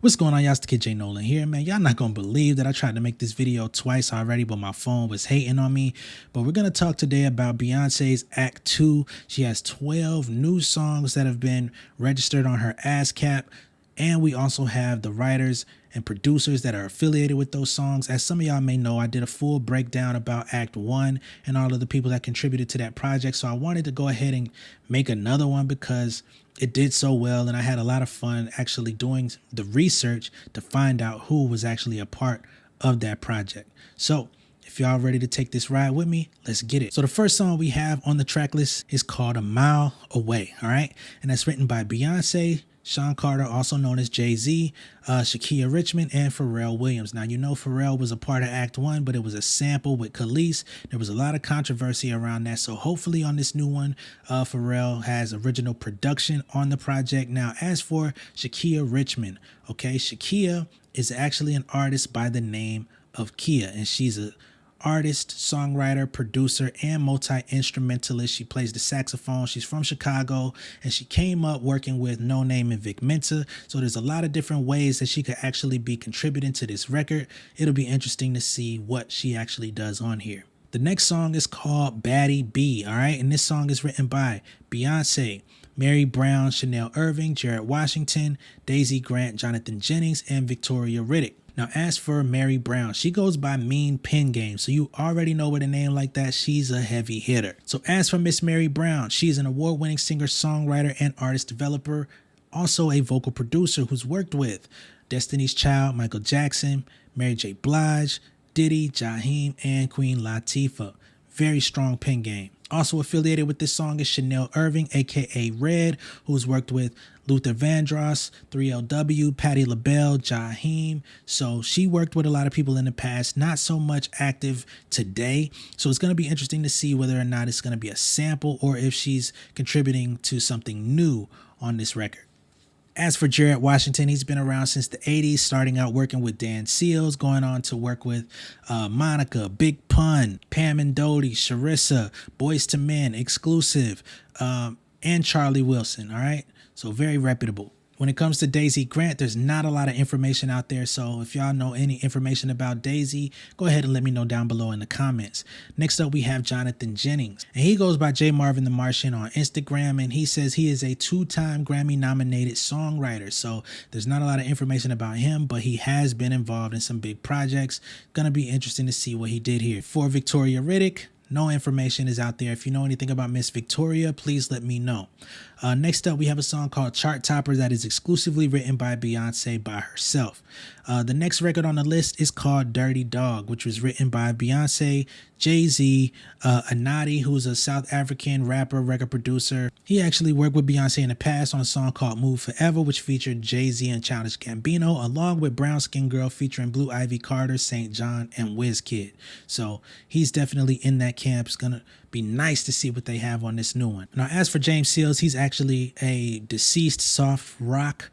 What's going on, y'all? It's the kid J Nolan here, man. Y'all not gonna believe that I tried to make this video twice already, but my phone was hating on me. But we're gonna talk today about Beyonce's Act II. She has 12 new songs that have been registered on her Ascap, and we also have the writers and producers that are affiliated with those songs. As some of y'all may know, I did a full breakdown about Act I and all of the people that contributed to that project. So I wanted to go ahead and make another one because it did so well, and I had a lot of fun actually doing the research to find out who was actually a part of that project. So if y'all ready to take this ride with me, let's get it. So the first song we have on the track list is called A Mile Away, all right? And that's written by Beyonce, Sean Carter, also known as Jay-Z, Shakia Richmond, and Pharrell Williams. Now, you know Pharrell was a part of Act I, but it was a sample with Khalees. There was a lot of controversy around that, so hopefully on this new one, Pharrell has original production on the project. Now, as for Shakia Richmond, okay, Shakia is actually an artist by the name of Kia, and she's a artist, songwriter, producer, and multi-instrumentalist. She plays the saxophone. She's from Chicago, and she came up working with No Name and Vic Mensa. So there's a lot of different ways that she could actually be contributing to this record. It'll be interesting to see what she actually does on here. The next song is called Baddie B, all right? And this song is written by Beyonce, Mary Brown, Chanel Irving, Jared Washington, Daisy Grant, Jonathan Jennings, and Victoria Riddick. Now, as for Mary Brown, she goes by Mean Pen Game, so you already know with a name like that, she's a heavy hitter. So as for Miss Mary Brown, she's an award-winning singer, songwriter, and artist developer, also a vocal producer who's worked with Destiny's Child, Michael Jackson, Mary J. Blige, Diddy, Jaheim, and Queen Latifah. Very strong pen game. Also affiliated with this song is Chanel Irving, aka Red, who's worked with Luther Vandross, 3LW, Patti LaBelle, Jaheim. So she worked with a lot of people in the past, not so much active today. So it's going to be interesting to see whether or not it's going to be a sample or if she's contributing to something new on this record. As for Jared Washington, he's been around since the 80s, starting out working with Dan Seals, going on to work with Monica, Big Pun, Pam and Dodie, Sharissa, Boys to Men, Exclusive, and Charlie Wilson, all right? So very reputable. When it comes to Daisy Grant, there's not a lot of information out there, so if y'all know any information about Daisy, go ahead and let me know down below in the comments. Next up, we have Jonathan Jennings, and he goes by J Marvin the Martian on Instagram, and he says he is a two-time Grammy-nominated songwriter, so there's not a lot of information about him, but he has been involved in some big projects. Gonna be interesting to see what he did here. For Victoria Riddick, no information is out there. If you know anything about Miss Victoria, please let me know. Next up, we have a song called Chart Topper that is exclusively written by Beyonce by herself. The next record on the list is called Dirty Dog, which was written by Beyonce, Jay-Z, Anadi, who's a South African rapper, record producer. He actually worked with Beyonce in the past on a song called Move Forever, which featured Jay-Z and Childish Gambino, along with Brown Skin Girl featuring Blue Ivy Carter, St. John, and Wizkid. So he's definitely in that camp. It's gonna be nice to see what they have on this new one. Now, as for James Seals, he's actually a deceased soft rock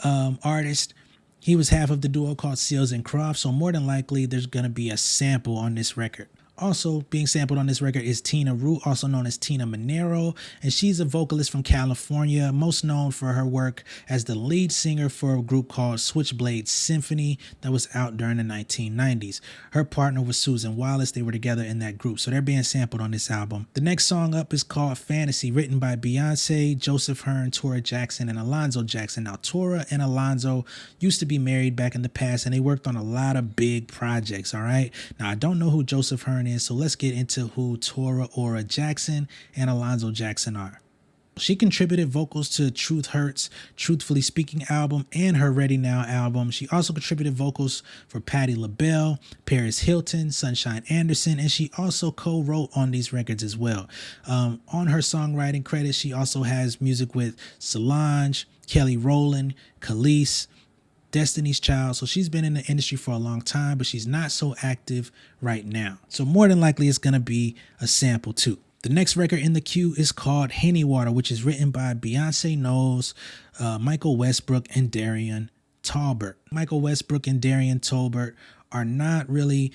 artist. He was half of the duo called Seals and Croft, so more than likely there's going to be a sample on this record. Also being sampled on this record is Tina Root, also known as Tina Monero, and she's a vocalist from California, most known for her work as the lead singer for a group called Switchblade Symphony that was out during the 1990s. Her partner was Susan Wallace. They were together in that group, so they're being sampled on this album. The next song up is called Fantasy, written by Beyonce, Joseph Hearn, Tora Jackson, and Alonzo Jackson. Now, Tora and Alonzo used to be married back in the past, and they worked on a lot of big projects, all right? Now, I don't know who Joseph Hearn is, so let's get into who Tora Ora Jackson and Alonzo Jackson are. She contributed vocals to Truth Hurts, Truthfully Speaking album, and her Ready Now album. She also contributed vocals for Patti LaBelle, Paris Hilton, Sunshine Anderson, and she also co-wrote on these records as well. On her songwriting credits, she also has music with Solange, Kelly Rowland, Khalees, Destiny's Child. So she's been in the industry for a long time, but she's not so active right now. So more than likely it's going to be a sample too. The next record in the queue is called Henny Water, which is written by Beyonce Knowles, Michael Westbrook, and Darian Tolbert. Michael Westbrook and Darian Tolbert are not really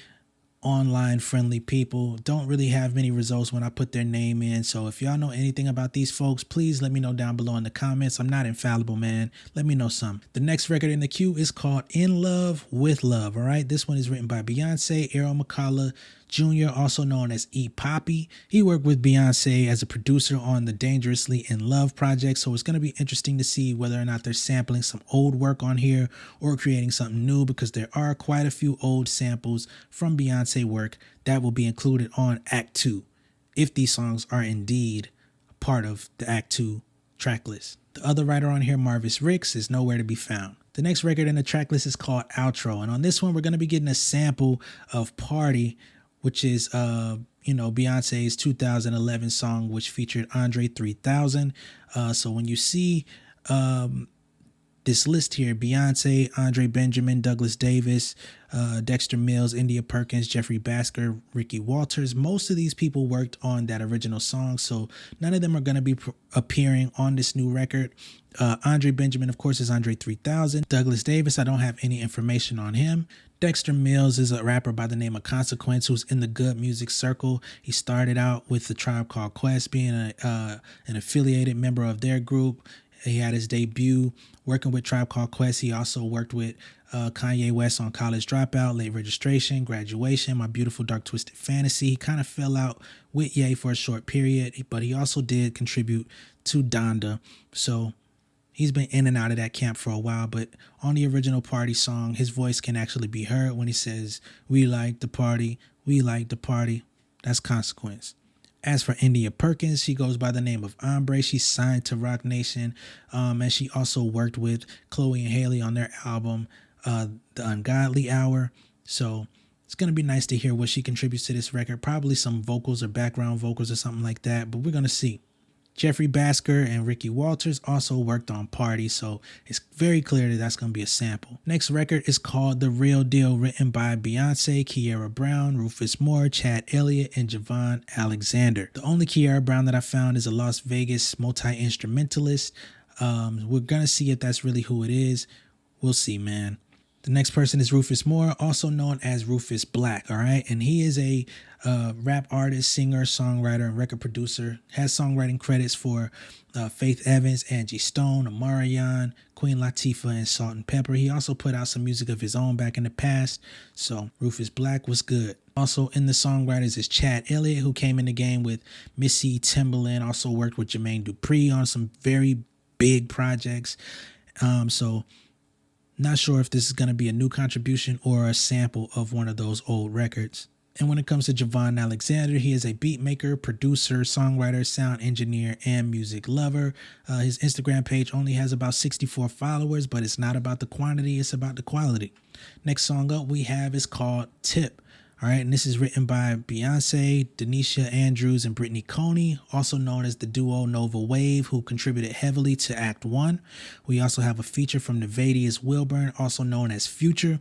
online friendly people. Don't really have many results when I put their name in. So if y'all know anything about these folks, please let me know down below in the comments. I'm not infallible, man. Let me know some. The next record in the queue is called In Love with Love. All right. This one is written by Beyonce, Errol McCullough Jr., also known as E. Poppy. He worked with Beyonce as a producer on the Dangerously in Love project. So it's going to be interesting to see whether or not they're sampling some old work on here or creating something new, because there are quite a few old samples from Beyonce work that will be included on Act 2 if these songs are indeed part of the Act 2 track list. The other writer on here, Marvis Ricks, is nowhere to be found. The next record in the track list is called Outro, and on this one we're going to be getting a sample of Party, which is Beyonce's 2011 song, which featured Andre 3000. So when you see this list here, Beyonce, Andre Benjamin, Douglas Davis, Dexter Mills, India Perkins, Jeffrey Basker, Ricky Walters. Most of these people worked on that original song, so none of them are going to be appearing on this new record. Andre Benjamin, of course, is Andre 3000. Douglas Davis, I don't have any information on him. Dexter Mills is a rapper by the name of Consequence who's in the good music circle. He started out with the Tribe Called Quest, being an affiliated member of their group. He had his debut working with Tribe Called Quest. He also worked with Kanye West on College Dropout, Late Registration, Graduation, My Beautiful Dark Twisted Fantasy. He kind of fell out with Ye for a short period, but he also did contribute to Donda. So he's been in and out of that camp for a while, but on the original Party song, his voice can actually be heard when he says, "We like the party, we like the party." That's Consequence. As for India Perkins, she goes by the name of Ombre. She's signed to Roc Nation, and she also worked with Chloe and Haley on their album, The Ungodly Hour. So it's going to be nice to hear what she contributes to this record. Probably some vocals or background vocals or something like that, but we're going to see. Jeffrey Basker and Ricky Walters also worked on Party, so it's very clear that that's going to be a sample. Next record is called The Real Deal, written by Beyonce, Kiara Brown, Rufus Moore, Chad Elliott, and Javon Alexander. The only Kiara Brown that I found is a Las Vegas multi-instrumentalist. We're going to see if that's really who it is. We'll see, man. The next person is Rufus Moore, also known as Rufus Black, all right? And he is a rap artist, singer, songwriter, and record producer. Has songwriting credits for Faith Evans, Angie Stone, Amarion, Queen Latifah, and Salt and Pepper. He also put out some music of his own back in the past. So Rufus Black was good. Also in the songwriters is Chad Elliott, who came in the game with Missy Timbaland, also worked with Jermaine Dupri on some very big projects. So not sure if this is going to be a new contribution or a sample of one of those old records. And when it comes to Javon Alexander, he is a beat maker, producer, songwriter, sound engineer, and music lover. His Instagram page only has about 64 followers, but it's not about the quantity, it's about the quality. Next song up we have is called Tip. All right, and this is written by Beyonce, Denisha Andrews, and Brittany Coney, also known as the duo Nova Wave, who contributed heavily to Act 1. We also have a feature from Nevadius Wilburn, also known as Future.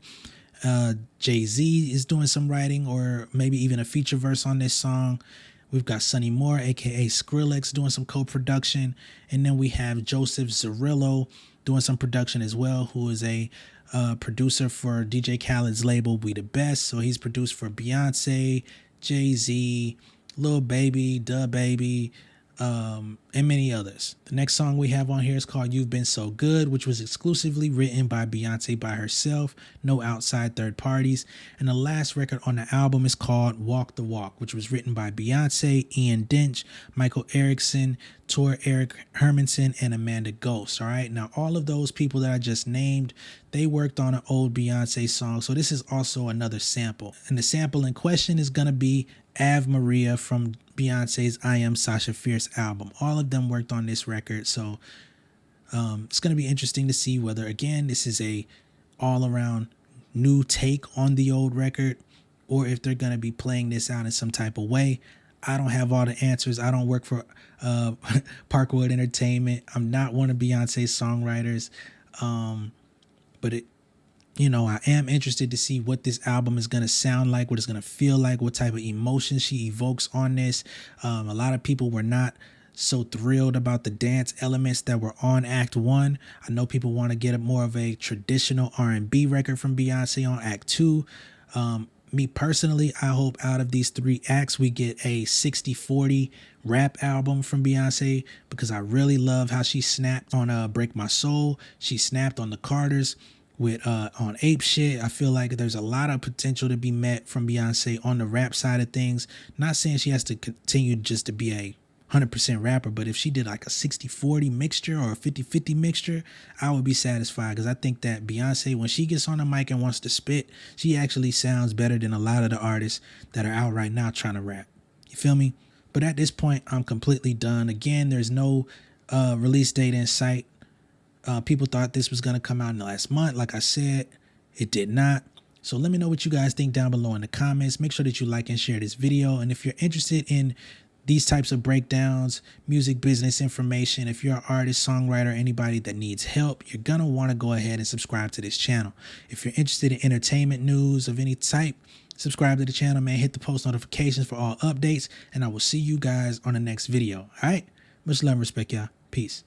Jay-Z is doing some writing or maybe even a feature verse on this song. We've got Sonny Moore, aka Skrillex, doing some co-production. And then we have Joseph Zarillo doing some production as well, who is a producer for DJ Khaled's label We The Best. So he's produced for Beyonce, Jay-Z, Lil Baby, Da Baby, and many others. The next song we have on here is called You've Been So Good, which was exclusively written by Beyonce by herself, no outside third parties. And the last record on the album is called Walk the Walk, which was written by Beyonce, Ian Dench, Michael Erickson, Tor Eric Hermanson, and Amanda Ghost. All right, now all of those people that I just named, they worked on an old Beyonce song, so this is also another sample. And the sample in question is going to be Ave Maria from Beyonce's I Am Sasha Fierce album. All of them worked on this record, so it's going to be interesting to see whether, again, this is a all-around new take on the old record, or if they're going to be playing this out in some type of way. I don't have all the answers. I don't work for Parkwood Entertainment. I'm not one of Beyonce's songwriters, but I am interested to see what this album is going to sound like, what it's going to feel like, what type of emotions she evokes on this. A lot of people were not so thrilled about the dance elements that were on Act 1. I know people want to get more of a traditional R&B record from Beyonce on Act 2. me personally, I hope out of these 3 acts we get a 60-40 rap album from Beyonce, because I really love how she snapped on Break My Soul. She snapped on the Carters with on Ape Shit. I feel like there's a lot of potential to be met from Beyonce on the rap side of things. Not saying she has to continue just to be a 100% rapper, but if she did like a 60-40 mixture or a 50-50 mixture, I would be satisfied, because I think that Beyonce, when she gets on the mic and wants to spit, she actually sounds better than a lot of the artists that are out right now trying to rap. You feel me? But at this point, I'm completely done. Again, there's no release date in sight. People thought this was going to come out in the last month. Like I said, it did not. So let me know what you guys think down below in the comments. Make sure that you like and share this video. And if you're interested in these types of breakdowns, music business information, if you're an artist, songwriter, anybody that needs help, you're going to want to go ahead and subscribe to this channel. If you're interested in entertainment news of any type, subscribe to the channel, man. Hit the post notifications for all updates, and I will see you guys on the next video. All right? Much love and respect, y'all. Peace.